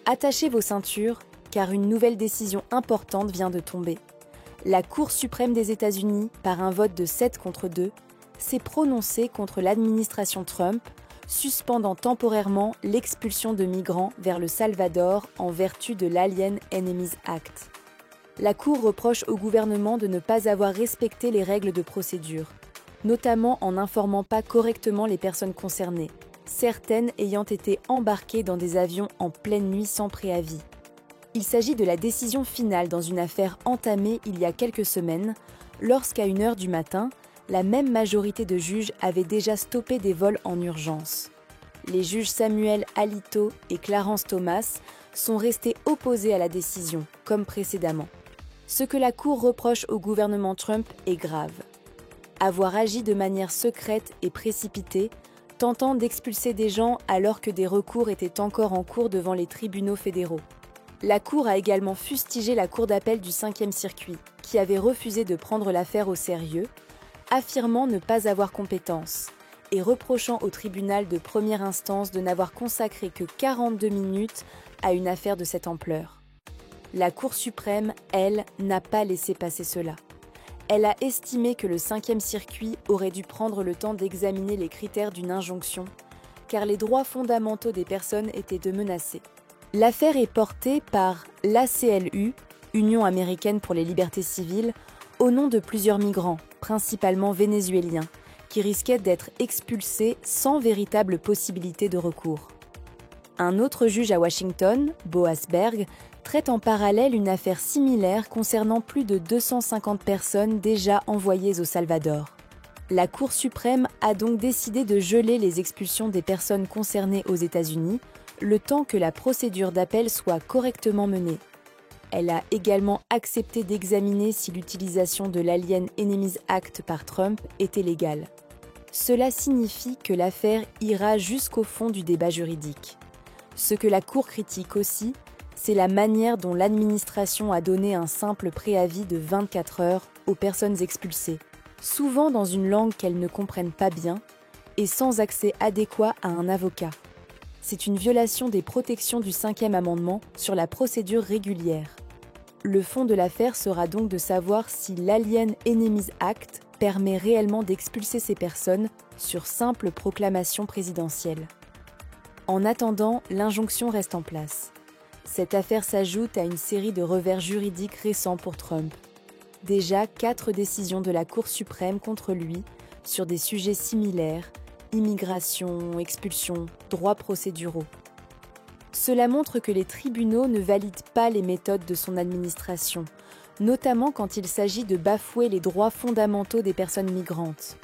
Attachez vos ceintures, car une nouvelle décision importante vient de tomber. La Cour suprême des États-Unis, par un vote de 7 contre 2, s'est prononcée contre l'administration Trump, suspendant temporairement l'expulsion de migrants vers le Salvador en vertu de l'Alien Enemies Act. La Cour reproche au gouvernement de ne pas avoir respecté les règles de procédure, notamment en n'informant pas correctement les personnes concernées, certaines ayant été embarquées dans des avions en pleine nuit sans préavis. Il s'agit de la décision finale dans une affaire entamée il y a quelques semaines, lorsqu'à 1h du matin, la même majorité de juges avait déjà stoppé des vols en urgence. Les juges Samuel Alito et Clarence Thomas sont restés opposés à la décision, comme précédemment. Ce que la Cour reproche au gouvernement Trump est grave. Avoir agi de manière secrète et précipitée, tentant d'expulser des gens alors que des recours étaient encore en cours devant les tribunaux fédéraux. La Cour a également fustigé la Cour d'appel du 5e circuit, qui avait refusé de prendre l'affaire au sérieux, affirmant ne pas avoir compétence, et reprochant au tribunal de première instance de n'avoir consacré que 42 minutes à une affaire de cette ampleur. La Cour suprême, elle, n'a pas laissé passer cela. Elle a estimé que le 5e circuit aurait dû prendre le temps d'examiner les critères d'une injonction, car les droits fondamentaux des personnes étaient menacés. L'affaire est portée par l'ACLU, Union américaine pour les libertés civiles, au nom de plusieurs migrants, principalement vénézuéliens, qui risquaient d'être expulsés sans véritable possibilité de recours. Un autre juge à Washington, Boas Berg, traite en parallèle une affaire similaire concernant plus de 250 personnes déjà envoyées au Salvador. La Cour suprême a donc décidé de geler les expulsions des personnes concernées aux États-Unis, le temps que la procédure d'appel soit correctement menée. Elle a également accepté d'examiner si l'utilisation de l'Alien Enemies Act par Trump était légale. Cela signifie que l'affaire ira jusqu'au fond du débat juridique. Ce que la Cour critique aussi, c'est la manière dont l'administration a donné un simple préavis de 24 heures aux personnes expulsées, souvent dans une langue qu'elles ne comprennent pas bien et sans accès adéquat à un avocat. C'est une violation des protections du 5e amendement sur la procédure régulière. Le fond de l'affaire sera donc de savoir si l'Alien Enemies Act permet réellement d'expulser ces personnes sur simple proclamation présidentielle. En attendant, l'injonction reste en place. Cette affaire s'ajoute à une série de revers juridiques récents pour Trump. Déjà 4 décisions de la Cour suprême contre lui sur des sujets similaires, immigration, expulsion, droits procéduraux. Cela montre que les tribunaux ne valident pas les méthodes de son administration, notamment quand il s'agit de bafouer les droits fondamentaux des personnes migrantes.